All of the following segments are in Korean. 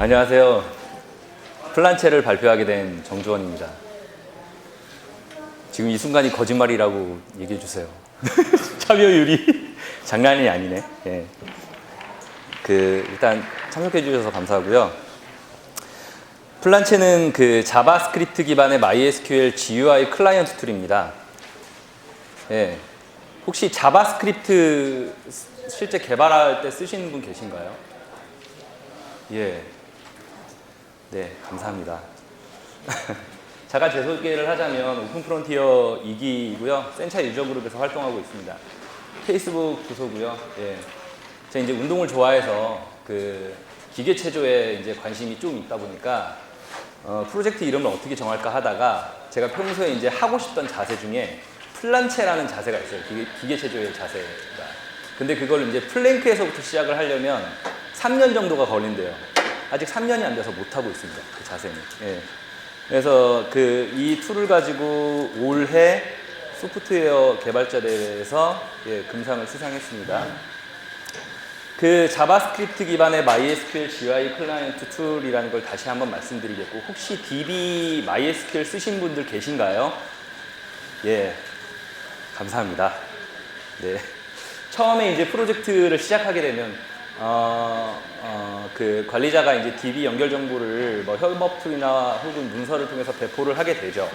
안녕하세요. 플란체를 발표하게 된 정주원입니다. 지금 이 순간이 거짓말이라고 얘기해 주세요. 참여율이 장난이 아니네. 예. 일단 참석해 주셔서 감사하고요. 플란체는 자바스크립트 기반의 MySQL GUI 클라이언트 툴입니다. 예. 혹시 자바스크립트 실제 개발할 때 쓰시는 분 계신가요? 예. 네, 감사합니다. 잠깐 제 소개를 하자면 오픈 프론티어 2기이고요. 센차 유저 그룹에서 활동하고 있습니다. 페이스북 주소고요. 예. 제가 이제 운동을 좋아해서 기계 체조에 이제 관심이 좀 있다 보니까 프로젝트 이름을 어떻게 정할까 하다가 제가 평소에 이제 하고 싶던 자세 중에 플란체라는 자세가 있어요. 기계 체조의 자세가. 근데 그걸 이제 플랭크에서부터 시작을 하려면 3년 정도가 걸린대요. 아직 3년이 안 돼서 못 하고 있습니다. 그 자세는. 예. 그래서 이 툴을 가지고 올해 소프트웨어 개발자 대회에서 금상을 수상했습니다. 자바스크립트 기반의 MySQL GUI 클라이언트 툴이라는 걸 다시 한번 말씀드리겠고, 혹시 DB MySQL 쓰신 분들 계신가요? 예, 감사합니다. 네. 처음에 이제 프로젝트를 시작하게 되면 관리자가 이제 DB 연결 정보를 뭐 협업 툴이나 혹은 문서를 통해서 배포를 하게 되죠.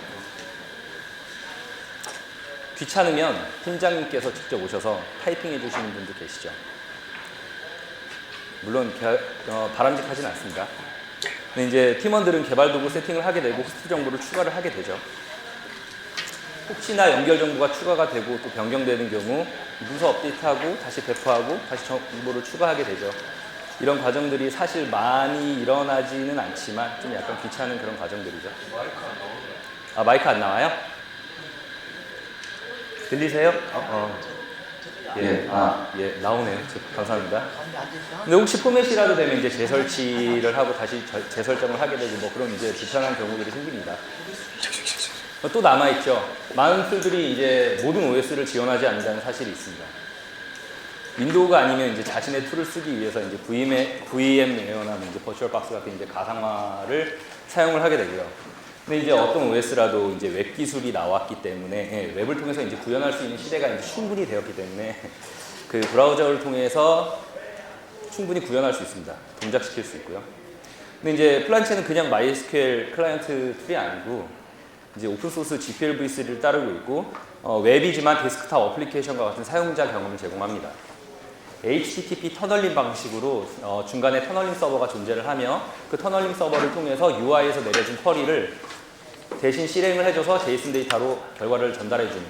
귀찮으면 팀장님께서 직접 오셔서 타이핑해 주시는 분도 계시죠. 물론 바람직하진 않습니다. 근데 이제 팀원들은 개발 도구 세팅을 하게 되고 호스트 정보를 추가를 하게 되죠. 혹시나 연결 정보가 추가가 되고 또 변경되는 경우 문서 업데이트하고 다시 배포하고 다시 정보를 추가하게 되죠. 이런 과정들이 사실 많이 일어나지는 않지만 좀 약간 귀찮은 그런 과정들이죠. 마이크 안 나와요? 들리세요? 예, 예, 나오네요. 감사합니다. 근데 혹시 포맷이라도 되면 이제 재설치를 하고 다시 재설정을 하게 되고 뭐 그런 이제 불편한 경우들이 생깁니다. 또 남아있죠. 많은 툴들이 이제 모든 OS를 지원하지 않는다는 사실이 있습니다. 윈도우가 아니면 이제 자신의 툴을 쓰기 위해서 이제 VM웨어나 이제 버추얼박스 같은 이제 가상화를 사용을 하게 되고요. 근데 이제 어떤 OS라도 이제 웹 기술이 나왔기 때문에 웹을 통해서 이제 구현할 수 있는 시대가 이제 충분히 되었기 때문에 브라우저를 통해서 충분히 구현할 수 있습니다. 동작시킬 수 있고요. 근데 이제 플란체는 그냥 MySQL 클라이언트 툴이 아니고 이제 오픈소스 GPL v3를 따르고 있고 웹이지만 데스크탑 어플리케이션과 같은 사용자 경험을 제공합니다. HTTP 터널링 방식으로 중간에 터널링 서버가 존재를 하며 그 터널링 서버를 통해서 UI에서 내려진 쿼리를 대신 실행을 해줘서 JSON 데이터로 결과를 전달해주는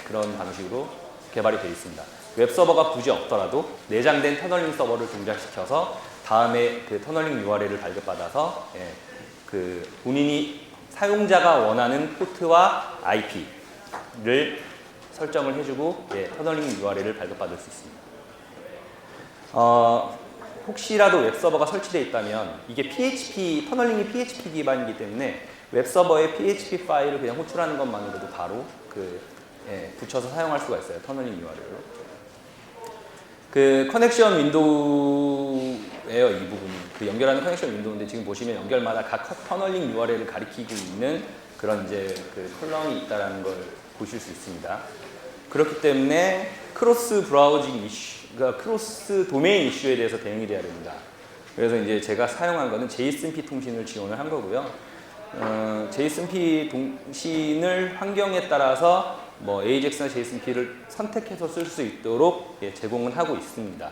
그런 방식으로 개발이 되어 있습니다. 웹 서버가 굳이 없더라도 내장된 터널링 서버를 동작시켜서 다음에 터널링 URL을 발급받아서 본인이 사용자가 원하는 포트와 IP를 설정을 해주고 터널링 URL을 발급받을 수 있습니다. 혹시라도 웹서버가 설치되어 있다면 이게 터널링이 PHP 기반이기 때문에 웹서버에 PHP 파일을 그냥 호출하는 것만으로도 바로 붙여서 사용할 수가 있어요. 터널링 URL로. 커넥션 윈도우예요. 이 부분이. 연결하는 커넥션 윈도우인데 지금 보시면 연결마다 각 터널링 URL을 가리키고 있는 그런 이제 컬럼이 있다는 걸 보실 수 있습니다. 그렇기 때문에 크로스 브라우징 이슈, 그러니까 크로스 도메인 이슈에 대해서 대응이 돼야 됩니다. 그래서 이제 제가 사용한 거는 JSONP 통신을 지원을 한 거고요. JSONP 통신을 환경에 따라서 뭐 AJAX나 JSONP를 선택해서 쓸 수 있도록 제공은 하고 있습니다.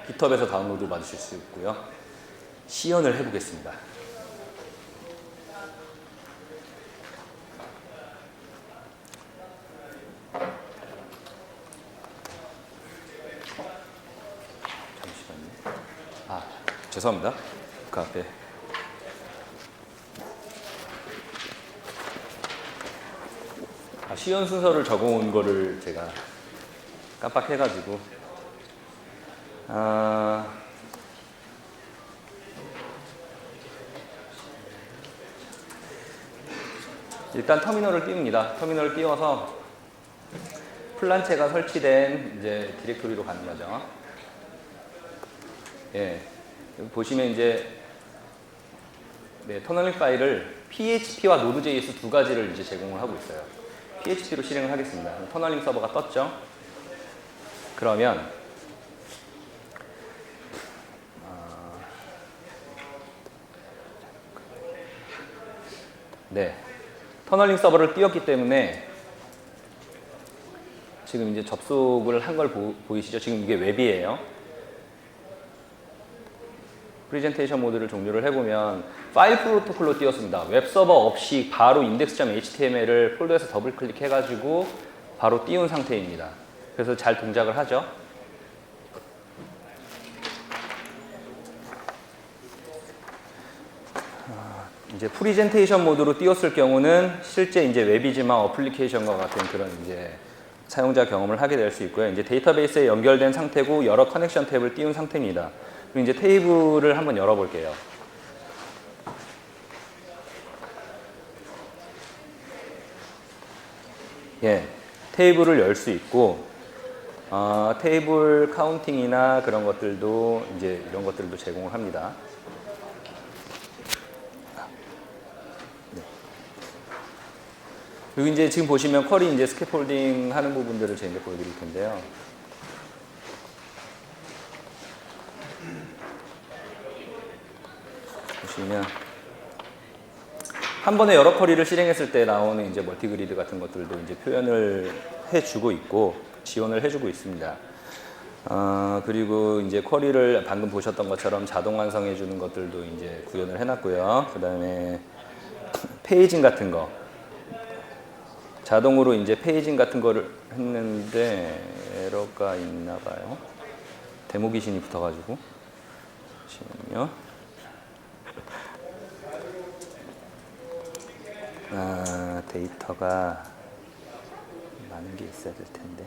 깃허브에서 다운로드 받으실 수 있고요. 시연을 해보겠습니다. 죄송합니다. 그 앞에 시연 순서를 적어온 거를 제가 깜빡해가지고 일단 터미널을 띄웁니다. 터미널을 띄워서 플란체가 설치된 이제 디렉토리로 가는 거죠. 예. 여기 보시면 이제 네, 터널링 파일을 PHP와 Node.js 두 가지를 이제 제공을 하고 있어요. PHP로 실행을 하겠습니다. 터널링 서버가 떴죠. 그러면 네, 터널링 서버를 띄웠기 때문에 지금 이제 접속을 한 걸 보이시죠? 지금 이게 웹이에요. 프레젠테이션 모드를 종료를 해보면 파일 프로토콜로 띄웠습니다. 웹 서버 없이 바로 index.html을 폴더에서 더블 클릭해가지고 바로 띄운 상태입니다. 그래서 잘 동작을 하죠. 이제 프레젠테이션 모드로 띄웠을 경우는 실제 이제 웹이지만 어플리케이션과 같은 그런 이제 사용자 경험을 하게 될 수 있고요. 이제 데이터베이스에 연결된 상태고 여러 커넥션 탭을 띄운 상태입니다. 그리고 이제 테이블을 한번 열어볼게요. 예, 테이블을 열 수 있고 테이블 카운팅이나 그런 것들도 이제 이런 것들도 제공을 합니다. 그리고 이제 지금 보시면 쿼리 이제 스캐폴딩 하는 부분들을 제가 이제 보여드릴 텐데요. 보시면 한 번에 여러 쿼리를 실행했을 때 나오는 이제 멀티그리드 같은 것들도 이제 표현을 해주고 있고 지원을 해주고 있습니다. 그리고 이제 쿼리를 방금 보셨던 것처럼 자동 완성해 주는 것들도 이제 구현을 해놨고요. 그 다음에 페이징 같은 거. 자동으로 이제 페이징 같은 거를 했는데 에러가 있나 봐요. 데모 귀신이 붙어가지고. 잠시만요. 데이터가 많은 게 있어야 될 텐데.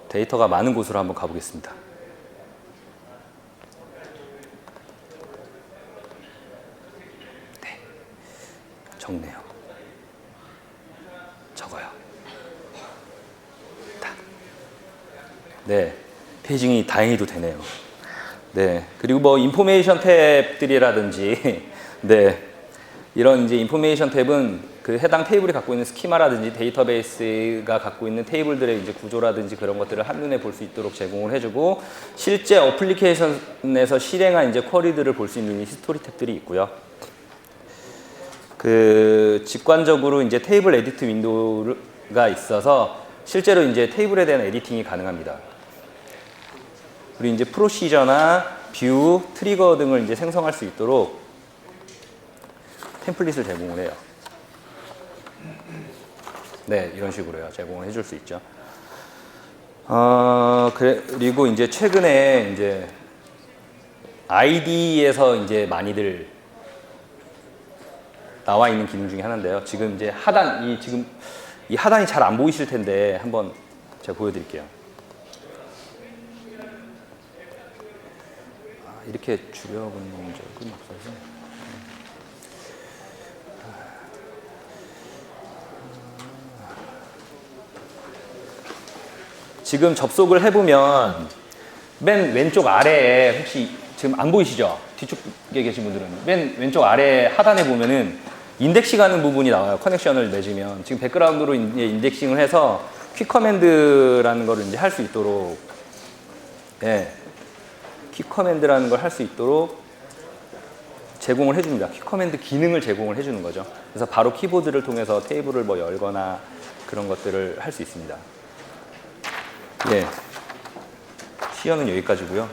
데이터가 많은 곳으로 한번 가보겠습니다. 네, 적네요. 적어요. 네, 페이징이 다행히도 되네요. 네, 그리고 뭐 인포메이션 탭들이라든지, 네, 이런 이제 인포메이션 탭은 그 해당 테이블이 갖고 있는 스키마라든지 데이터베이스가 갖고 있는 테이블들의 이제 구조라든지 그런 것들을 한눈에 볼 수 있도록 제공을 해주고 실제 어플리케이션에서 실행한 이제 쿼리들을 볼 수 있는 히스토리 탭들이 있고요. 그 직관적으로 이제 테이블 에디트 윈도우가 있어서 실제로 이제 테이블에 대한 에디팅이 가능합니다. 그리고 이제 프로시저나 뷰, 트리거 등을 이제 생성할 수 있도록 템플릿을 제공을 해요. 네, 이런 식으로요. 제공을 해줄 수 있죠. 그리고 이제 최근에 이제 ID에서 이제 많이들 나와 있는 기능 중에 하나인데요. 지금 이제 하단, 지금 이 하단이 잘 안 보이실 텐데 한번 제가 보여드릴게요. 이렇게 줄여본 적은 없어서. 지금 접속을 해보면 맨 왼쪽 아래에 혹시 지금 안 보이시죠? 뒤쪽에 계신 분들은 맨 왼쪽 아래 하단에 보면은 인덱싱 하는 부분이 나와요. 커넥션을 맺으면 지금 백그라운드로 인덱싱을 해서 퀵 커맨드라는 거를 이제 할 수 있도록 퀵 커맨드라는 걸 할 수 있도록 제공을 해줍니다. 퀵 커맨드 기능을 제공을 해주는 거죠. 그래서 바로 키보드를 통해서 테이블을 뭐 열거나 그런 것들을 할 수 있습니다. 네, 시연은 여기까지고요.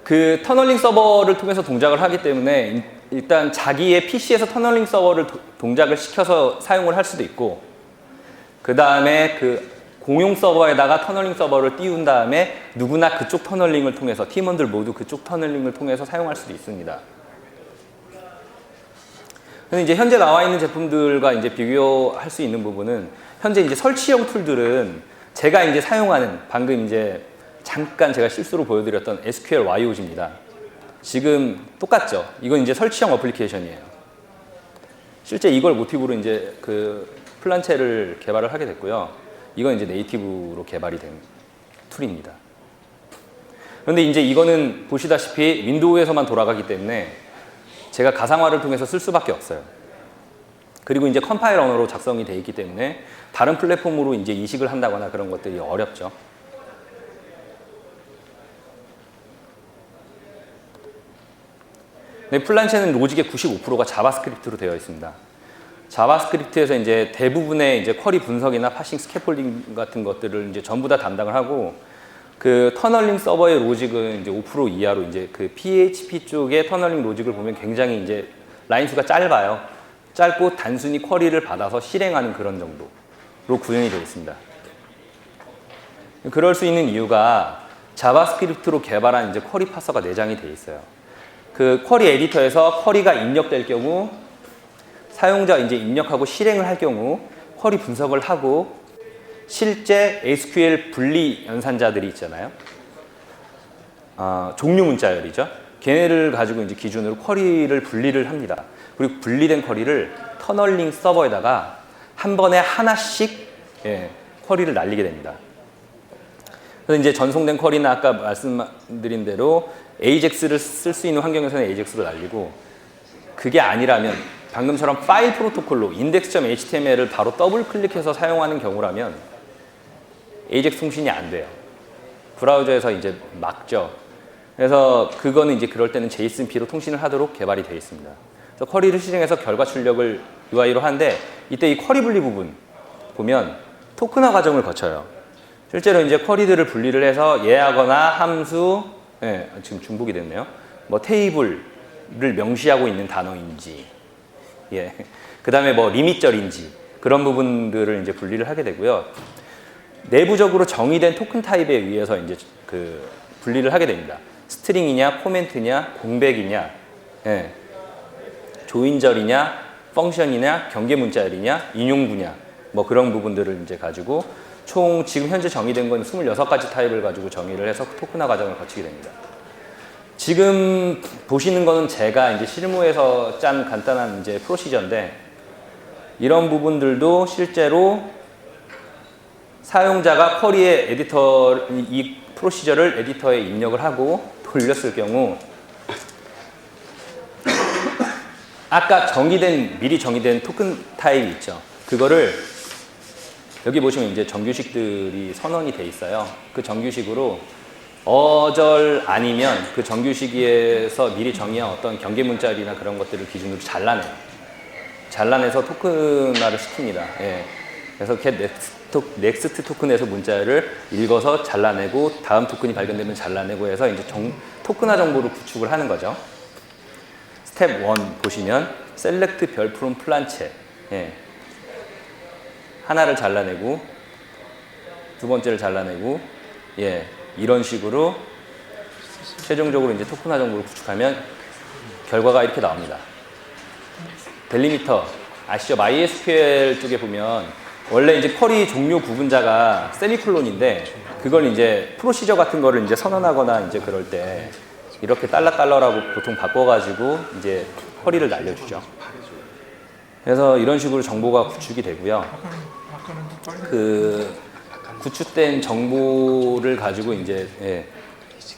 그 터널링 서버를 통해서 동작을 하기 때문에 일단 자기의 PC에서 터널링 서버를 동작을 시켜서 사용을 할 수도 있고 그 다음에 그 공용 서버에다가 터널링 서버를 띄운 다음에 누구나 그쪽 터널링을 통해서 팀원들 모두 그쪽 터널링을 통해서 사용할 수도 있습니다. 근데 이제 현재 나와 있는 제품들과 이제 비교할 수 있는 부분은 현재 이제 설치형 툴들은 제가 이제 사용하는 방금 이제 잠깐 제가 실수로 보여드렸던 SQL YOG입니다. 지금 똑같죠? 이건 이제 설치형 어플리케이션이에요. 실제 이걸 모티브로 이제 그 플란체를 개발을 하게 됐고요. 이건 이제 네이티브로 개발이 된 툴입니다. 그런데 이제 이거는 보시다시피 윈도우에서만 돌아가기 때문에 제가 가상화를 통해서 쓸 수밖에 없어요. 그리고 이제 컴파일 언어로 작성이 되어 있기 때문에 다른 플랫폼으로 이제 이식을 한다거나 그런 것들이 어렵죠. 네, 플란체는 로직의 95%가 자바스크립트로 되어 있습니다. 자바스크립트에서 이제 대부분의 이제 쿼리 분석이나 파싱 스캐폴딩 같은 것들을 이제 전부 다 담당을 하고, 그 터널링 서버의 로직은 이제 5% 이하로 이제 그 PHP 쪽의 터널링 로직을 보면 굉장히 이제 라인 수가 짧아요. 짧고 단순히 쿼리를 받아서 실행하는 그런 정도로 구현이 되어 있습니다. 그럴 수 있는 이유가 자바스크립트로 개발한 이제 쿼리 파서가 내장이 되어 있어요. 그 쿼리 에디터에서 쿼리가 입력될 경우 사용자 이제 입력하고 실행을 할 경우 쿼리 분석을 하고 실제 SQL 분리 연산자들이 있잖아요. 종류 문자열이죠. 걔네를 가지고 이제 기준으로 쿼리를 분리를 합니다. 그리고 분리된 쿼리를 터널링 서버에다가 한 번에 하나씩 쿼리를 날리게 됩니다. 그래서 이제 전송된 쿼리는 아까 말씀드린 대로 AJAX를 쓸 수 있는 환경에서는 AJAX로 날리고, 그게 아니라면 방금처럼 파일 프로토콜로 index.html을 바로 더블 클릭해서 사용하는 경우라면 AJAX 통신이 안 돼요. 브라우저에서 이제 막죠. 그래서 그거는 이제 그럴 때는 JSONP로 통신을 하도록 개발이 되어 있습니다. 그래서 쿼리를 실행해서 결과 출력을 UI로 하는데, 이때 이 쿼리 분리 부분 보면 토큰화 과정을 거쳐요. 실제로 이제 쿼리들을 분리를 해서 예하거나 함수, 지금 중복이 됐네요. 뭐 테이블을 명시하고 있는 단어인지, 그 다음에 뭐 리밋절인지 그런 부분들을 이제 분리를 하게 되고요. 내부적으로 정의된 토큰 타입에 의해서 이제 그 분리를 하게 됩니다. 스트링이냐, 코멘트냐, 공백이냐, 조인절이냐, 펑션이냐, 경계 문자열이냐, 인용구냐, 뭐 그런 부분들을 이제 가지고 총 지금 현재 정의된 건 26가지 타입을 가지고 정의를 해서 토큰화 과정을 거치게 됩니다. 지금 보시는 거는 제가 이제 실무에서 짠 간단한 이제 프로시저인데, 이런 부분들도 실제로 사용자가 쿼리의 에디터, 이 프로시저를 에디터에 입력을 하고 돌렸을 경우 아까 미리 정의된 토큰 타입이 있죠. 그거를 여기 보시면 이제 정규식들이 선언이 돼 있어요. 그 정규식으로 어절 아니면 그 정규식에서 미리 정의한 어떤 경계 문자열이나 그런 것들을 기준으로 잘라내서 토큰화를 시킵니다. 그래서 넥스트 토큰에서 문자열을 읽어서 잘라내고 다음 토큰이 발견되면 잘라내고 해서 이제 토큰화 정보를 구축을 하는 거죠. 스텝 1 보시면 셀렉트 별 프롬 플란체, 하나를 잘라내고 두 번째를 잘라내고 이런 식으로 최종적으로 이제 토큰화 정보를 구축하면 결과가 이렇게 나옵니다. 델리미터 아시죠? MySQL 쪽에 보면 원래 이제 쿼리 종료 구분자가 세미콜론인데, 그걸 이제 프로시저 같은 거를 이제 선언하거나 이제 그럴 때 이렇게 달러라고 보통 바꿔가지고 이제 쿼리를 날려주죠. 그래서 이런 식으로 정보가 구축이 되고요. 그 구축된 정보를 가지고 이제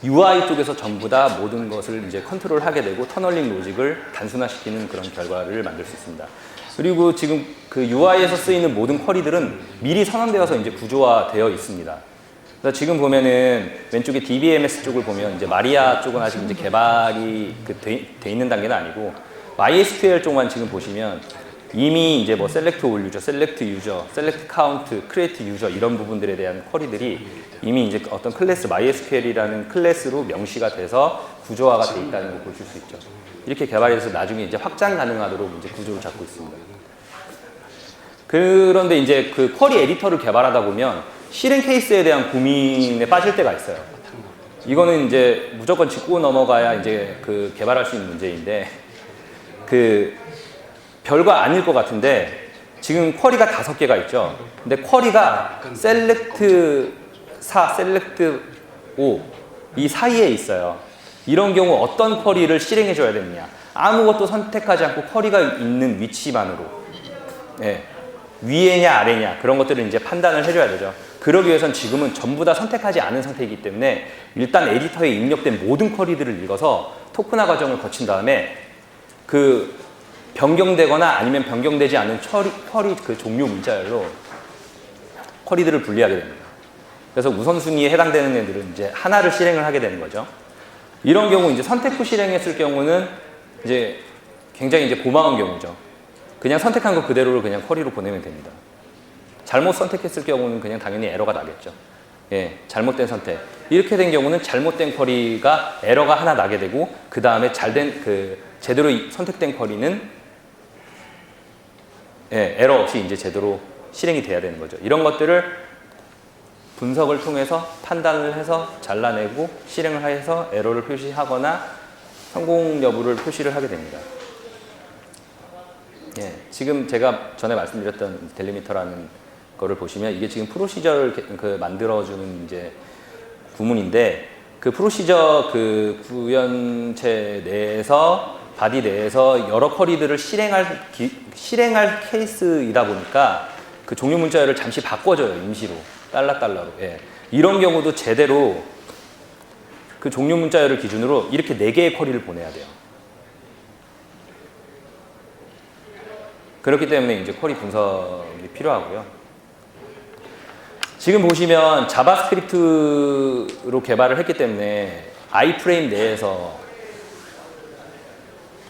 UI 쪽에서 전부 다 모든 것을 이제 컨트롤하게 되고 터널링 로직을 단순화시키는 그런 결과를 만들 수 있습니다. 그리고 지금 그 UI에서 쓰이는 모든 쿼리들은 미리 선언되어서 이제 구조화되어 있습니다. 그래서 지금 보면은 왼쪽에 DBMS 쪽을 보면 이제 마리아 쪽은 아직 이제 개발이 돼 있는 단계는 아니고, MySQL 쪽만 지금 보시면 이미 이제 뭐 셀렉트 올 유저, 셀렉트 유저, 셀렉트 카운트, 크리에이트 유저 이런 부분들에 대한 쿼리들이 이미 이제 어떤 클래스 MySQL이라는 클래스로 명시가 돼서 구조화가 돼 있다는 걸 보실 수 있죠. 이렇게 개발해서 나중에 이제 확장 가능하도록 이제 구조를 잡고 있습니다. 그런데 이제 그 쿼리 에디터를 개발하다 보면 실행 케이스에 대한 고민에 빠질 때가 있어요. 이거는 이제 무조건 짚고 넘어가야 이제 그 개발할 수 있는 문제인데, 그 별거 아닐 것 같은데 지금 쿼리가 5개가 있죠. 근데 쿼리가 셀렉트 4, 셀렉트 5 이 사이에 있어요. 이런 경우 어떤 쿼리를 실행해 줘야 되느냐. 아무것도 선택하지 않고 쿼리가 있는 위치만으로 예, 위에냐 아래냐 그런 것들을 이제 판단을 해줘야 되죠. 그러기 위해선 지금은 전부 다 선택하지 않은 상태이기 때문에 일단 에디터에 입력된 모든 쿼리들을 읽어서 토큰화 과정을 거친 다음에 그 변경되거나 아니면 변경되지 않은 쿼리 그 종류 문자열로 쿼리들을 분리하게 됩니다. 그래서 우선순위에 해당되는 애들은 이제 하나를 실행을 하게 되는 거죠. 이런 경우 이제 선택 후 실행했을 경우는 이제 굉장히 이제 고마운 경우죠. 그냥 선택한 거 그대로를 그냥 쿼리로 보내면 됩니다. 잘못 선택했을 경우는 그냥 당연히 에러가 나겠죠. 예, 잘못된 선택. 이렇게 된 경우는 잘못된 쿼리가 에러가 하나 나게 되고 그 다음에 잘된 그 제대로 선택된 쿼리는 예, 에러 없이 이제 제대로 실행이 돼야 되는 거죠. 이런 것들을 분석을 통해서 판단을 해서 잘라내고 실행을 해서 에러를 표시하거나 성공 여부를 표시를 하게 됩니다. 예, 지금 제가 전에 말씀드렸던 델리미터라는 거를 보시면 이게 지금 프로시저를 그 만들어주는 이제 구문인데 그 프로시저 그 구현체 내에서 바디 내에서 여러 쿼리들을 실행할 케이스이다 보니까 그 종류 문자열을 잠시 바꿔줘요. 임시로 달러로. 예. 이런 경우도 제대로 그 종류 문자열을 기준으로 이렇게 4개의 쿼리를 보내야 돼요. 그렇기 때문에 이제 쿼리 분석이 필요하고요. 지금 보시면 자바스크립트로 개발을 했기 때문에 아이프레임 내에서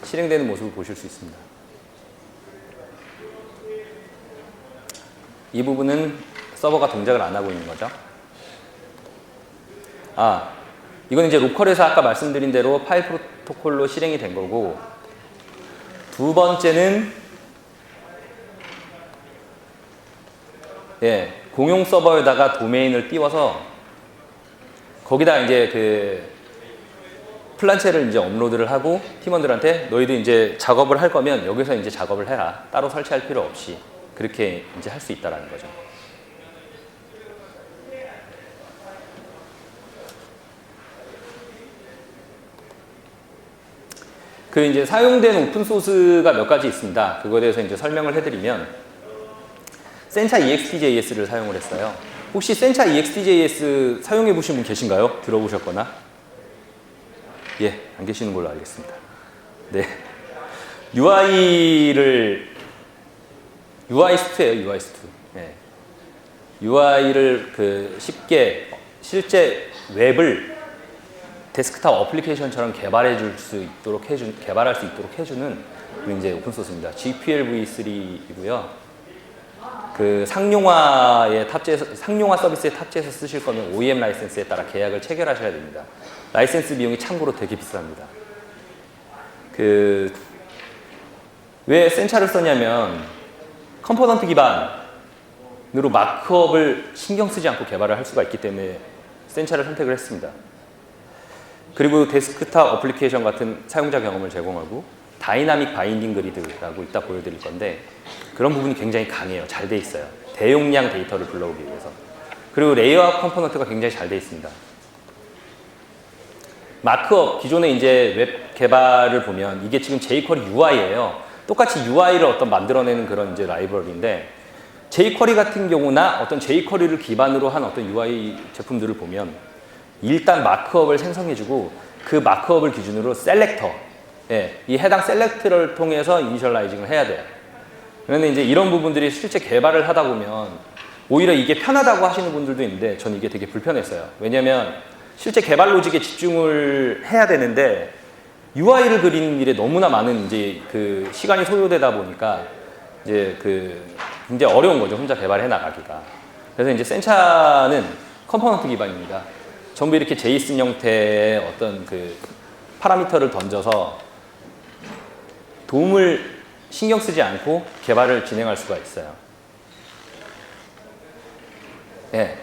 실행되는 모습을 보실 수 있습니다. 이 부분은 서버가 동작을 안 하고 있는 거죠. 이건 이제 로컬에서 아까 말씀드린 대로 파일 프로토콜로 실행이 된 거고, 두 번째는 예, 공용 서버에다가 도메인을 띄워서 거기다 이제 그 플란체를 이제 업로드를 하고 팀원들한테 너희들 이제 작업을 할 거면 여기서 이제 작업을 해라. 따로 설치할 필요 없이 그렇게 이제 할 수 있다라는 거죠. 그 이제 사용된 오픈 소스가 몇 가지 있습니다. 그거에 대해서 이제 설명을 해드리면 센차 EXTJS를 사용을 했어요. 혹시 센차 EXTJS 사용해 보신 분 계신가요? 들어보셨거나? 예, 안 계시는 걸로 알겠습니다. 네. UI2예요, UI2. 네. UI를 그 쉽게 실제 웹을 데스크탑 어플리케이션처럼 개발할 수 있도록 해주는 이제 오픈 소스입니다. GPLv3이고요. 그 상용화 서비스에 탑재해서 쓰실 거면 OEM 라이센스에 따라 계약을 체결하셔야 됩니다. 라이센스 비용이 참고로 되게 비쌉니다. 왜 센차를 썼냐면 컴포넌트 기반으로 마크업을 신경 쓰지 않고 개발을 할 수가 있기 때문에 센차를 선택을 했습니다. 그리고 데스크탑 어플리케이션 같은 사용자 경험을 제공하고 다이나믹 바인딩 그리드라고 이따 보여드릴 건데 그런 부분이 굉장히 강해요. 잘 돼 있어요. 대용량 데이터를 불러오기 위해서. 그리고 레이아웃 컴포넌트가 굉장히 잘 돼 있습니다. 마크업, 기존에 이제 웹 개발을 보면 이게 지금 jQuery UI예요. 똑같이 UI를 어떤 만들어내는 그런 이제 라이브러리인데 jQuery 같은 경우나 어떤 jQuery를 기반으로 한 어떤 UI 제품들을 보면 일단 마크업을 생성해주고 그 마크업을 기준으로 셀렉터, 예, 이 해당 셀렉트를 통해서 이니셜라이징을 해야 돼요. 그런데 이제 이런 부분들이 실제 개발을 하다 보면 오히려 이게 편하다고 하시는 분들도 있는데 저는 이게 되게 불편했어요. 왜냐면 실제 개발 로직에 집중을 해야 되는데 UI를 그리는 일에 너무나 많은 이제 그 시간이 소요되다 보니까 이제 그 굉장히 어려운 거죠. 혼자 개발해 나가기가. 그래서 이제 센차는 컴포넌트 기반입니다. 전부 이렇게 JSON 형태의 어떤 그 파라미터를 던져서 도움을 신경 쓰지 않고 개발을 진행할 수가 있어요. 예.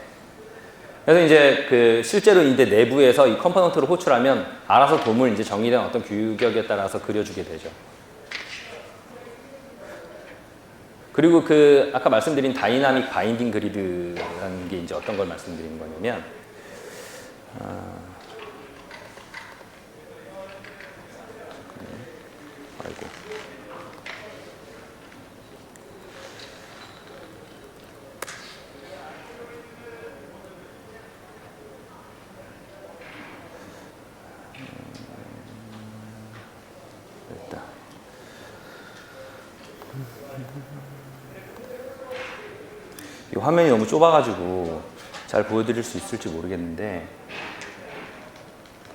그래서 이제 그 실제로 이제 내부에서 이 컴포넌트를 호출하면 알아서 돔을 이제 정의된 어떤 규격에 따라서 그려주게 되죠. 그리고 그 아까 말씀드린 다이나믹 바인딩 그리드라는 게 이제 어떤 걸 말씀드리는 거냐면 아이고. 됐다. 이 화면이 너무 좁아가지고 잘 보여드릴 수 있을지 모르겠는데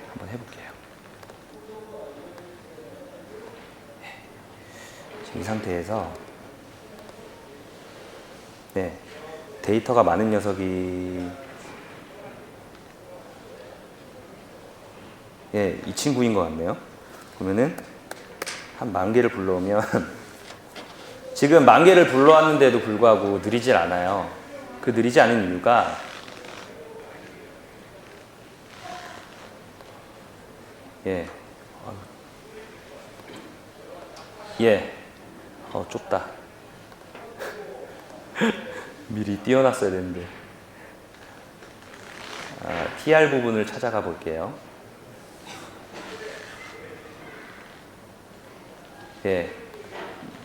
한번 해볼게요. 지금 이 상태에서 네, 데이터가 많은 녀석이 이 친구인 것 같네요. 보면은 한 10,000개를 불러오면 지금 10,000개를 불러왔는데도 불구하고 느리질 않아요. 그 느리지 않은 이유가 좁다. 미리 띄워놨어야 되는데. TR 부분을 찾아가 볼게요.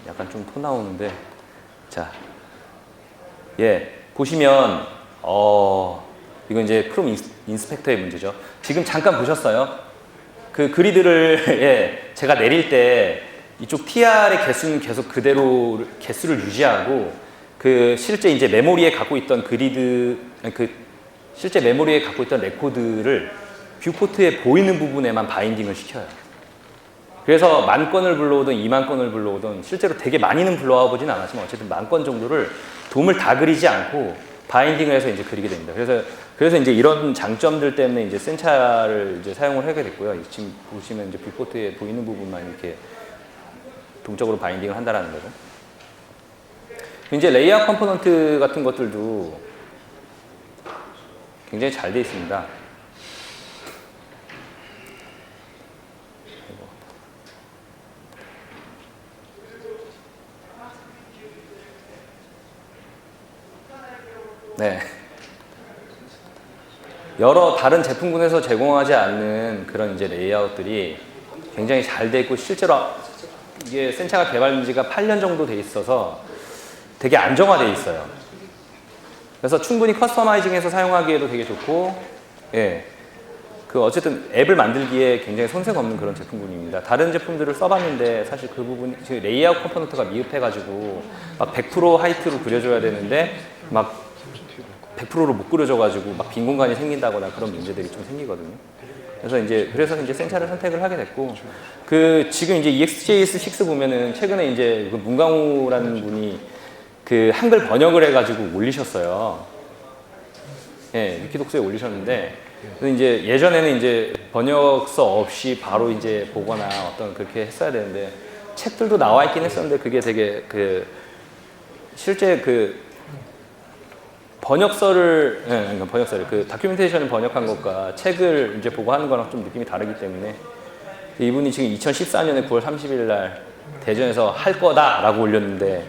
약간 좀 토 나오는데. 자, 보시면, 이건 이제 크롬 인스펙터의 문제죠. 지금 잠깐 보셨어요? 그 그리드를, 제가 내릴 때 이쪽 TR의 개수는 계속 그대로 개수를 유지하고, 그 실제 이제 메모리에 갖고 있던 실제 메모리에 갖고 있던 레코드를 뷰포트에 보이는 부분에만 바인딩을 시켜요. 그래서 10,000건을 불러오든 20,000건을 불러오든 실제로 되게 많이는 불러와 보진 않았지만 어쨌든 10,000건 정도를 돔을 다 그리지 않고 바인딩을 해서 이제 그리게 됩니다. 그래서 이제 이런 장점들 때문에 이제 센차를 이제 사용을 하게 됐고요. 지금 보시면 이제 뷰포트에 보이는 부분만 이렇게 동적으로 바인딩을 한다라는 거죠. 이제 레이아웃 컴포넌트 같은 것들도 굉장히 잘 되어 있습니다. 네. 여러 다른 제품군에서 제공하지 않는 그런 이제 레이아웃들이 굉장히 잘 되어 있고 실제로 이게 센차가 개발된 지가 8년 정도 돼 있어서 되게 안정화되어 있어요. 그래서 충분히 커스터마이징해서 사용하기에도 되게 좋고, 그 어쨌든 앱을 만들기에 굉장히 손색 없는 그런 제품군입니다. 다른 제품들을 써봤는데 사실 그 부분 지금 레이아웃 컴포넌트가 미흡해가지고 막 100% 하이트로 그려줘야 되는데 막 100%로 못 그려져가지고 막 빈 공간이 생긴다거나 그런 문제들이 좀 생기거든요. 그래서 이제 센차를 선택을 하게 됐고, 그 지금 이제 EXJS6 보면은 최근에 이제 그 문강우라는 분이 그 한글 번역을 해가지고 올리셨어요. 위키독스에 올리셨는데, 이제 예전에는 이제 번역서 없이 바로 이제 보거나 어떤 그렇게 했어야 되는데 책들도 나와 있긴 했었는데 그게 되게 그 실제 그 번역서를 그 다큐멘테이션을 번역한 것과 책을 이제 보고 하는 거랑 좀 느낌이 다르기 때문에 이분이 지금 2014년에 9월 30일 날 대전에서 할 거다라고 올렸는데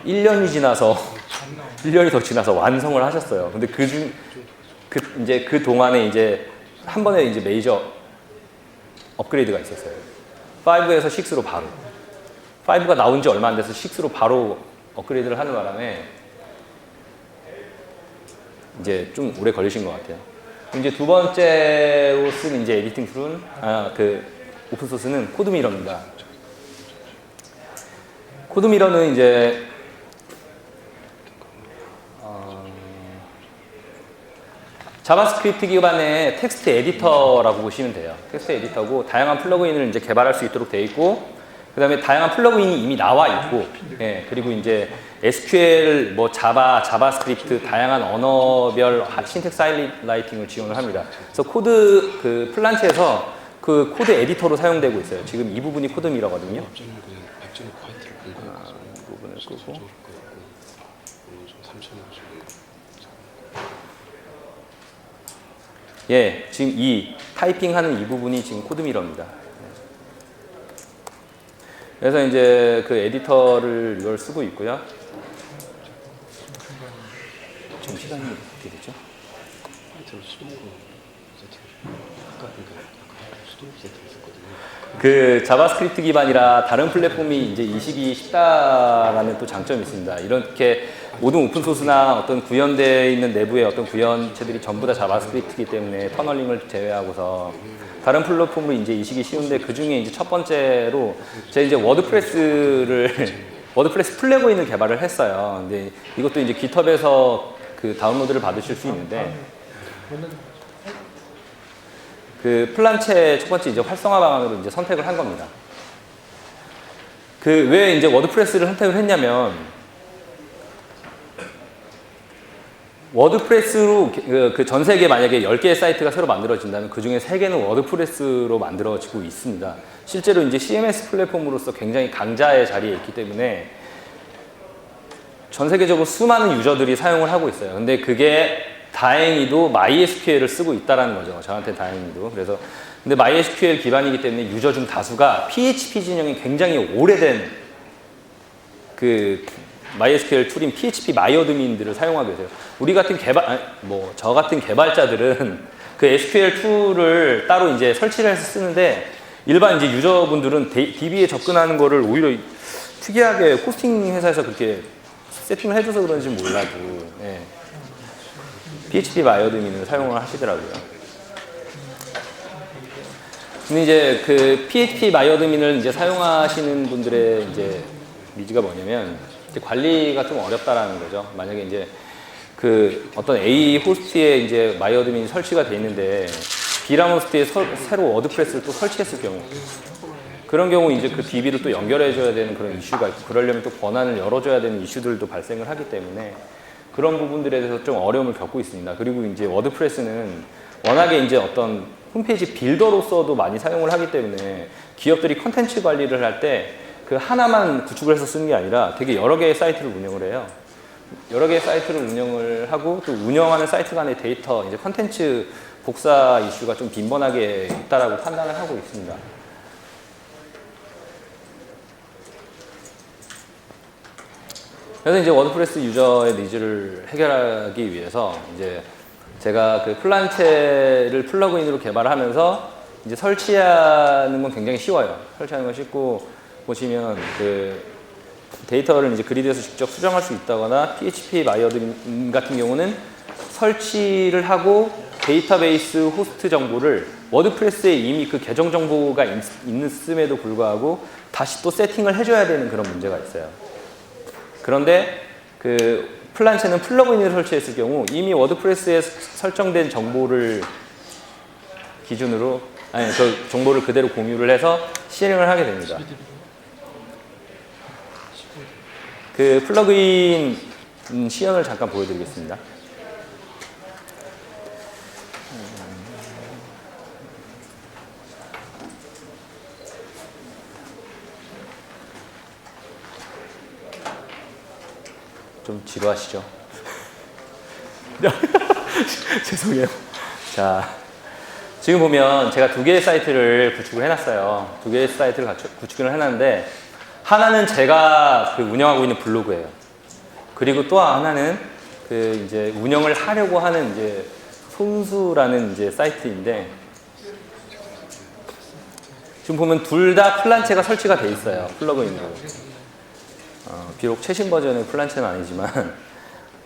1년이 더 지나서 완성을 하셨어요. 근데 그 동안에 이제 한 번에 이제 메이저 업그레이드가 있었어요. 5에서 6로 바로. 5가 나온 지 얼마 안 돼서 6로 바로 업그레이드를 하는 바람에 이제 좀 오래 걸리신 것 같아요. 이제 두 번째로 쓴 이제 에디팅 툴은 그 오픈소스는 코드미러입니다. 코드미러는 이제 자바스크립트 기반의 텍스트 에디터라고 보시면 돼요. 텍스트 에디터고 다양한 플러그인을 이제 개발할 수 있도록 되어 있고, 그 다음에 다양한 플러그인이 이미 나와 있고, 그리고 이제 SQL, 뭐 자바스크립트, 다양한 언어별 신텍스 하이라이팅을 지원을 합니다. 그래서 코드 그 플란트에서 그 코드 에디터로 사용되고 있어요. 지금 이 부분이 코드미러거든요. 이 부분을 끄고. 지금 이 타이핑하는 이 부분이 지금 코드미러입니다. 그래서 이제 그 에디터를 이걸 쓰고 있고요. 지금 시간이 어떻게 되죠? 그 자바스크립트 기반이라 다른 플랫폼이 이제 이식이 쉽다라는 또 장점이 있습니다. 이렇게 모든 오픈소스나 어떤 구현되어 있는 내부의 어떤 구현체들이 전부 다 자바스크립트이기 때문에 터널링을 제외하고서 다른 플랫폼으로 이제 이식이 쉬운데 그 중에 이제 첫 번째로 제가 이제 워드프레스 플래그인을 개발을 했어요. 근데 이것도 이제 깃허브에서 그 다운로드를 받으실 수 있는데 그 플란체 첫 번째 이제 활성화 방안으로 이제 선택을 한 겁니다. 그 왜 이제 워드프레스를 선택을 했냐면 워드프레스로 그 전 세계 만약에 10개의 사이트가 새로 만들어진다면 그 중에 3개는 워드프레스로 만들어지고 있습니다. 실제로 이제 CMS 플랫폼으로서 굉장히 강자의 자리에 있기 때문에 전 세계적으로 수많은 유저들이 사용을 하고 있어요. 근데 그게 다행히도 MySQL을 쓰고 있다라는 거죠. 저한테 다행히도. 그래서 근데 MySQL 기반이기 때문에 유저 중 다수가 PHP 진영이 굉장히 오래된 그 MySQL 툴인 PHP 마이어드민들을 사용하게 돼요. 우리 같은 저 같은 개발자들은 그 SQL 툴을 따로 이제 설치를 해서 쓰는데 일반 이제 유저분들은 DB에 접근하는 거를 오히려 특이하게 호스팅 회사에서 그렇게 세팅을 해줘서 그런지 몰라도 예. PHP 마이어드민을 사용을 하시더라고요. 근데 이제 그 PHP 마이어드민을 이제 사용하시는 분들의 이제 니즈가 뭐냐면 이제 관리가 좀 어렵다라는 거죠. 만약에 이제 그 어떤 A 호스트에 이제 마이어드민이 설치가 돼 있는데 B라는 호스트에 새로 워드프레스를 또 설치했을 경우 그런 경우 이제 그 DB를 또 연결해줘야 되는 그런 이슈가 있고 그러려면 또 권한을 열어줘야 되는 이슈들도 발생을 하기 때문에 그런 부분들에 대해서 좀 어려움을 겪고 있습니다. 그리고 이제 워드프레스는 워낙에 이제 어떤 홈페이지 빌더로서도 많이 사용을 하기 때문에 기업들이 컨텐츠 관리를 할 때 그 하나만 구축을 해서 쓰는 게 아니라 되게 여러 개의 사이트를 운영을 해요. 여러 개의 사이트를 운영을 하고 또 운영하는 사이트 간의 데이터, 이제 컨텐츠 복사 이슈가 좀 빈번하게 있다라고 판단을 하고 있습니다. 그래서 이제 워드프레스 유저의 니즈를 해결하기 위해서 이제 제가 그 플란체를 플러그인으로 개발하면서 이제 설치하는 건 굉장히 쉬워요. 설치하는 건 쉽고 보시면 그 데이터를 이제 그리드에서 직접 수정할 수 있다거나 PHP 마이어드민 같은 경우는 설치를 하고 데이터베이스 호스트 정보를 워드프레스에 이미 그 계정 정보가 있음에도 불구하고 다시 또 세팅을 해줘야 되는 그런 문제가 있어요. 그런데 그 플란체는 플러그인을 설치했을 경우 이미 워드프레스에 설정된 정보를 기준으로 그 정보를 그대로 공유를 해서 실행을 하게 됩니다. 그 플러그인 시연을 잠깐 보여드리겠습니다. 좀 지루하시죠? 죄송해요. 자, 지금 보면 제가 2개의 사이트를 구축을 해놨어요. 2개의 사이트를 구축을 해놨는데 하나는 제가 그 운영하고 있는 블로그예요. 그리고 또 하나는 그 이제 운영을 하려고 하는 이제 손수라는 이제 사이트인데 지금 보면 둘 다 플란체가 설치가 돼 있어요. 플러그인으로. 비록 최신 버전의 플란체는 아니지만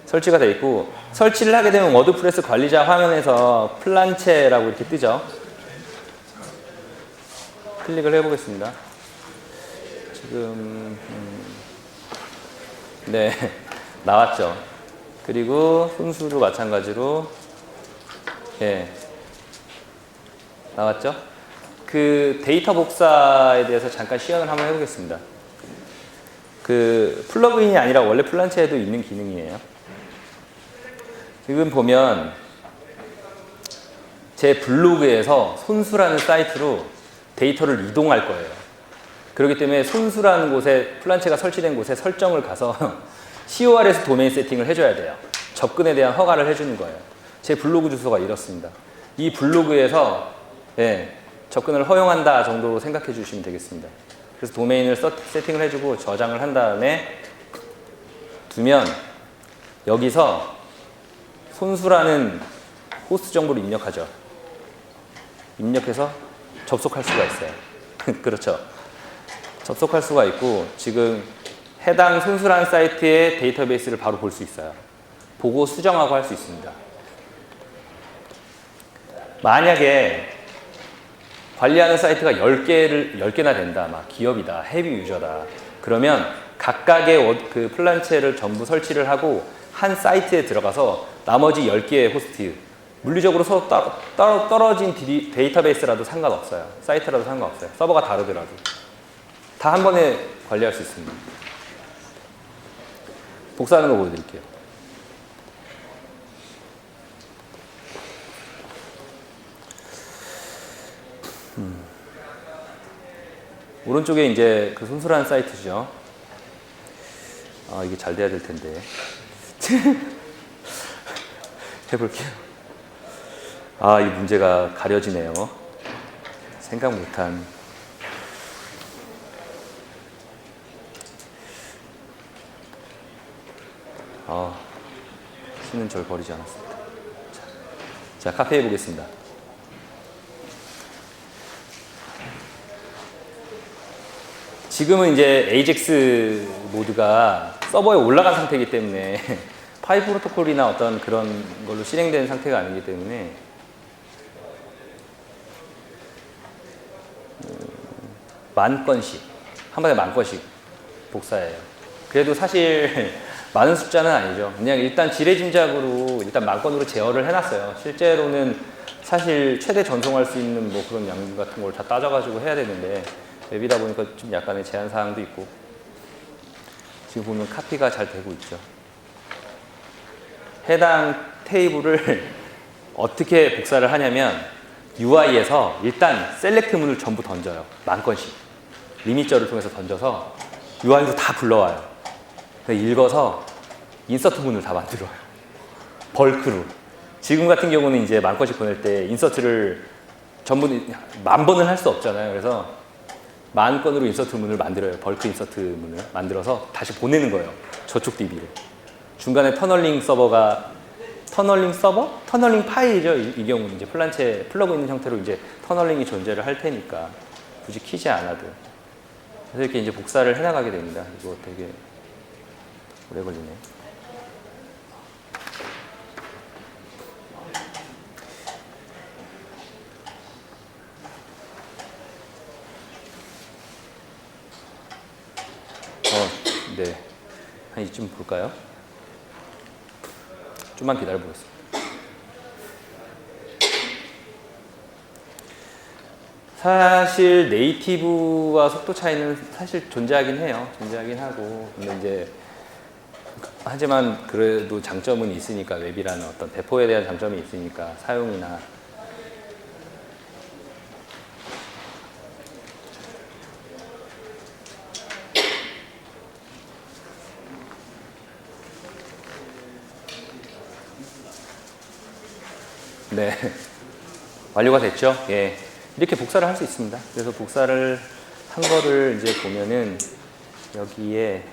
설치가 돼 있고 설치를 하게 되면 워드프레스 관리자 화면에서 플란체라고 이렇게 뜨죠. 클릭을 해보겠습니다. 지금 네 나왔죠. 그리고 손수도 마찬가지로 예 나왔죠. 그 데이터 복사에 대해서 잠깐 시연을 한번 해보겠습니다. 그 플러그인이 아니라 원래 플란체에도 있는 기능이에요. 지금 보면 제 블로그에서 손수라는 사이트로 데이터를 이동할 거예요. 그렇기 때문에 손수라는 곳에 플란체가 설치된 곳에 설정을 가서 COR에서 도메인 세팅을 해줘야 돼요. 접근에 대한 허가를 해주는 거예요. 제 블로그 주소가 이렇습니다. 이 블로그에서 접근을 허용한다 정도로 생각해 주시면 되겠습니다. 그래서 도메인을 세팅을 해주고 저장을 한 다음에 두면 여기서 손수라는 호스트 정보를 입력하죠. 입력해서 접속할 수가 있어요. 그렇죠. 접속할 수가 있고 지금 해당 손수라는 사이트의 데이터베이스를 바로 볼 수 있어요. 보고 수정하고 할 수 있습니다. 만약에 관리하는 사이트가 10개나 된다. 막 기업이다. 헤비 유저다. 그러면 각각의 그 플란체를 전부 설치를 하고 한 사이트에 들어가서 나머지 10개의 호스트 물리적으로 서로 떨어진 데이터베이스라도 상관없어요. 사이트라도 상관없어요. 서버가 다르더라도. 다 한 번에 관리할 수 있습니다. 복사하는 거 보여드릴게요. 오른쪽에 이제 그 손수라는 사이트죠. 아, 이게 잘 돼야 될 텐데. 해볼게요. 아, 이 문제가 가려지네요. 생각 못한. 신은 절 버리지 않았습니다. 자, 카페 해보겠습니다. 지금은 이제 AJAX 모드가 서버에 올라간 상태이기 때문에 파이 프로토콜이나 어떤 그런 걸로 실행되는 상태가 아니기 때문에 만 건씩, 한 번에 10,000건씩 복사해요. 그래도 사실 많은 숫자는 아니죠. 그냥 일단 지레짐작으로 일단 10,000건으로 제어를 해놨어요. 실제로는 사실 최대 전송할 수 있는 뭐 그런 양 같은 걸 다 따져가지고 해야 되는데 웹이다 보니까 좀 약간의 제한 사항도 있고 지금 보면 카피가 잘 되고 있죠. 해당 테이블을 어떻게 복사를 하냐면 UI에서 일단 셀렉트 문을 전부 던져요. 10,000건씩. 리밋저를 통해서 던져서 UI로 다 불러와요. 읽어서 인서트 문을 다 만들어요. 벌크로. 지금 같은 경우는 이제 10,000건씩 보낼 때 인서트를 전부 10,000번은 할 수 없잖아요. 그래서 10,000건으로 인서트 문을 만들어요. 벌크 인서트 문을 만들어서 다시 보내는 거예요. 저쪽 DB를. 중간에 터널링 서버가 터널링 파일이죠. 이 경우는 이제 플란체 플러그인 형태로 이제 터널링이 존재를 할 테니까 굳이 키지 않아도. 그래서 이렇게 이제 복사를 해나가게 됩니다. 이거 되게 오래 걸리네. 네. 한 이쯤 볼까요? 좀만 기다려 보겠습니다. 사실 네이티브와 속도 차이는 사실 존재하긴 해요. 존재하긴 하고. 근데 이제 하지만 그래도 장점은 있으니까 웹이라는 어떤 배포에 대한 장점이 있으니까 사용이나 네. 완료가 됐죠? 예. 이렇게 복사를 할 수 있습니다. 그래서 복사를 한 거를 이제 보면은 여기에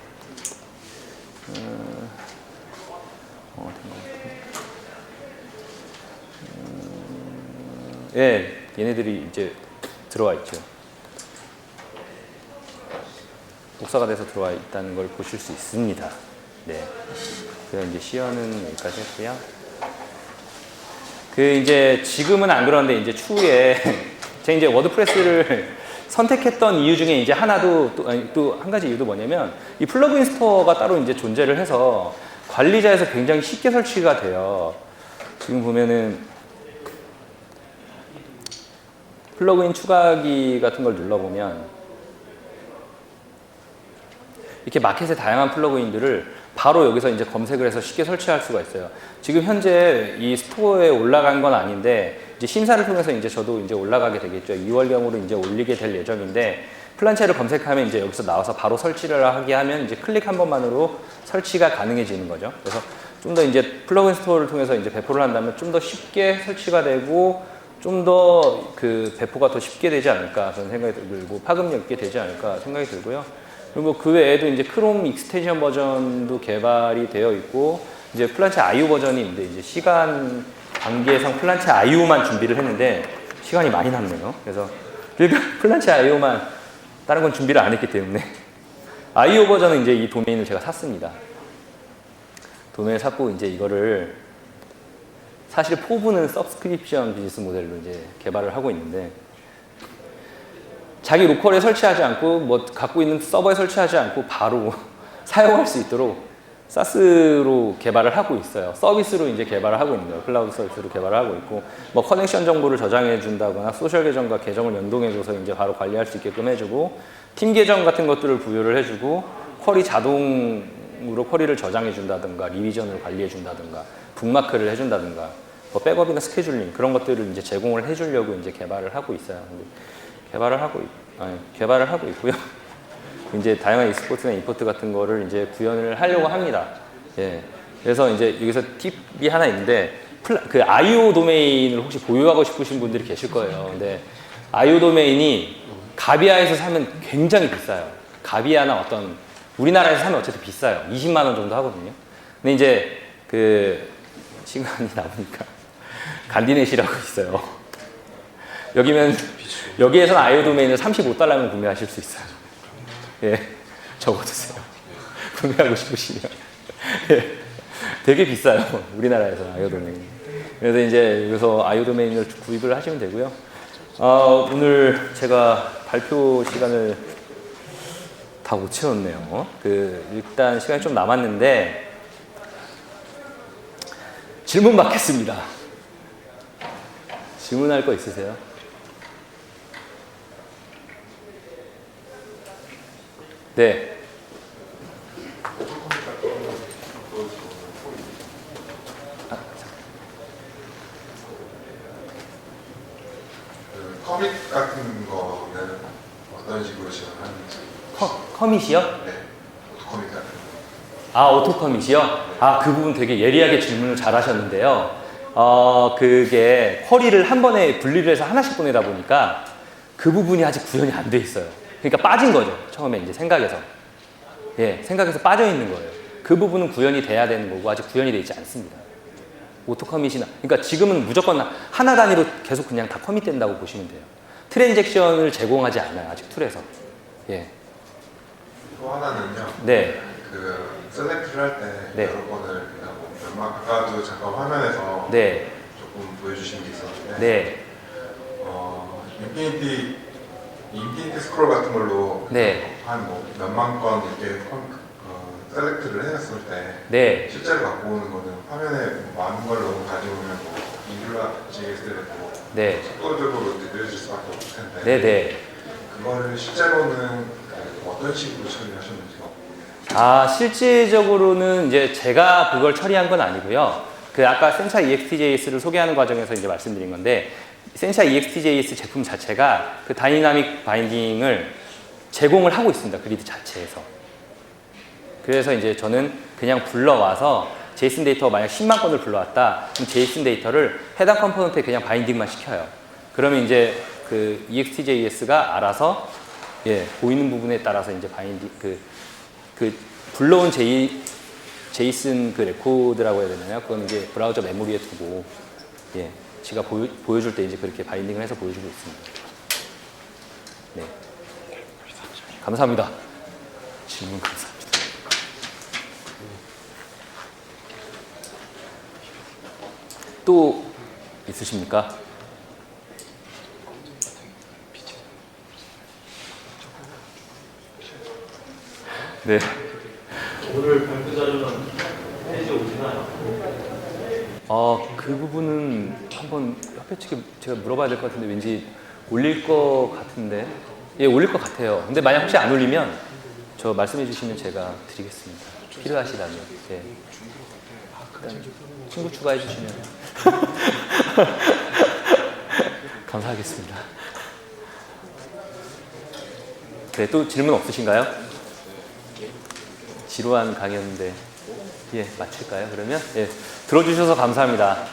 예, 얘네들이 이제 들어와 있죠. 복사가 돼서 들어와 있다는 걸 보실 수 있습니다. 네. 그래서 이제 시연은 여기까지 했고요. 그 이제 지금은 안 그런데 이제 추후에 제가 이제 워드프레스를 선택했던 이유 중에 이제 하나도 또 한 가지 이유도 뭐냐면 이 플러그인 스토어가 따로 이제 존재를 해서 관리자에서 굉장히 쉽게 설치가 돼요. 지금 보면은 플러그인 추가하기 같은 걸 눌러보면 이렇게 마켓의 다양한 플러그인들을 바로 여기서 이제 검색을 해서 쉽게 설치할 수가 있어요. 지금 현재 이 스토어에 올라간 건 아닌데 이제 심사를 통해서 이제 저도 이제 올라가게 되겠죠. 2월경으로 이제 올리게 될 예정인데 플란체를 검색하면 이제 여기서 나와서 바로 설치를 하게 하면 이제 클릭 한 번만으로 설치가 가능해지는 거죠. 그래서 좀 더 이제 플러그인 스토어를 통해서 이제 배포를 한다면 좀 더 쉽게 설치가 되고 좀 더 그 배포가 더 쉽게 되지 않을까 저는 생각이 들고 파급력 있게 되지 않을까 생각이 들고요. 그리고 그 외에도 이제 크롬 익스텐션 버전도 개발이 되어 있고 이제 플란체 IO 버전이 있는데 이제 시간 관계상 플란체 IO만 준비를 했는데 시간이 많이 남네요. 그래서 플란체 IO만 다른 건 준비를 안 했기 때문에 IO 버전은 이제 이 도메인을 제가 샀습니다. 도메인을 샀고 이제 이거를 사실 포부는 서브스크립션 비즈니스 모델로 이제 개발을 하고 있는데 자기 로컬에 설치하지 않고 뭐 갖고 있는 서버에 설치하지 않고 바로 사용할 수 있도록 사스로 개발을 하고 있어요. 서비스로 이제 개발을 하고 있는 거예요. 클라우드 서비스로 개발을 하고 있고 뭐 커넥션 정보를 저장해 준다거나 소셜 계정과 계정을 연동해 줘서 이제 바로 관리할 수 있게끔 해주고 팀 계정 같은 것들을 부여를 해주고 쿼리 자동으로 쿼리를 저장해 준다든가 리비전을 관리해 준다든가 북마크를 해준다든가 뭐 백업이나 스케줄링 그런 것들을 이제 제공을 해주려고 이제 개발을 하고 있어요. 근데 개발을 하고 있고요. 이제 다양한 e스포츠나 e포트 같은 거를 이제 구현을 하려고 합니다. 예. 그래서 이제 여기서 팁이 하나 있는데 그 IO 도메인을 혹시 보유하고 싶으신 분들이 계실 거예요. 근데 IO 도메인이 가비아에서 사면 굉장히 비싸요. 가비아나 어떤 우리나라에서 사면 어쨌든 비싸요. 20만 원 정도 하거든요. 근데 이제 그 시간이 남으니까 간디넷이라고 있어요. 여기에서는 IO 도메인을 35달러면 구매하실 수 있어요. 예, 적어두세요. 구매하고 싶으시면. 예, 되게 비싸요. 우리나라에서 IO 도메인. 그래서 이제 여기서 IO 도메인을 구입을 하시면 되고요. 오늘 제가 발표 시간을 다 못 채웠네요. 일단 시간이 좀 남았는데 질문 받겠습니다. 질문할 거 있으세요? 네. 커밋 같은 거는 어떤 식으로 진행하는지. 커밋이요? 네. 오토커밋 같은 거. 오토커밋이요? 그 부분 되게 예리하게 질문을 잘 하셨는데요. 그게 쿼리를 한 번에 분리를 해서 하나씩 보내다 보니까 그 부분이 아직 구현이 안 돼 있어요. 그러니까 빠진 거죠. 처음에 이제 생각에서. 예, 생각에서 빠져 있는 거예요. 그 부분은 구현이 돼야 되는 거고 아직 구현이 되어 있지 않습니다. 오토커밋이나 그러니까 지금은 무조건 하나 단위로 계속 그냥 다 커밋된다고 보시면 돼요. 트랜잭션을 제공하지 않아요. 아직 툴에서. 예. 또 하나는요. 네. 셀렉트를 할 때 네. 여러 번을 아까도 잠깐 화면에서 네. 조금 보여주신 게 있었는데 네. 인피니티 스크롤 같은 걸로 네. 한 뭐 몇만 건 이렇게 셀렉트를 해놨을 때 네. 실제로 갖고 오는 거는 화면에 많은 걸 너무 가져오면 뭐 인글라 JS를 뭐 네. 속도적으로 느려질 수밖에 없을 텐데 네네. 그거를 실제로는 어떤 식으로 처리하셨는지요? 실질적으로는 이제 제가 그걸 처리한 건 아니고요. 아까 센차 EXTJS를 소개하는 과정에서 이제 말씀드린 건데, 센차 EXTJS 제품 자체가 그 다이나믹 바인딩을 제공을 하고 있습니다. 그리드 자체에서. 그래서 이제 저는 그냥 불러와서 제이슨 데이터 만약 10만 건을 불러왔다. 그럼 제이슨 데이터를 해당 컴포넌트에 그냥 바인딩만 시켜요. 그러면 이제 그 EXTJS가 알아서 보이는 부분에 따라서 이제 바인딩 불러온 제이슨 레코드라고 해야 되나요? 그건 이제 브라우저 메모리에 두고 제가 보여줄 때 이제 그렇게 바인딩을 해서 보여주고 있습니다. 네. 감사합니다. 질문 감사합니다. 또 있으십니까? 네. 오늘 발표 자료는 페이지 오시나요? 그 부분은 한번 협회 측에 제가 물어봐야 될 것 같은데 왠지 올릴 것 같은데 올릴 것 같아요. 근데 만약 혹시 안 올리면 저 말씀해 주시면 제가 드리겠습니다. 필요하시다면 일단 친구 추가해 주시면 감사하겠습니다. 네, 또 질문 없으신가요? 지루한 강의였는데 마칠까요? 그러면 들어주셔서 감사합니다.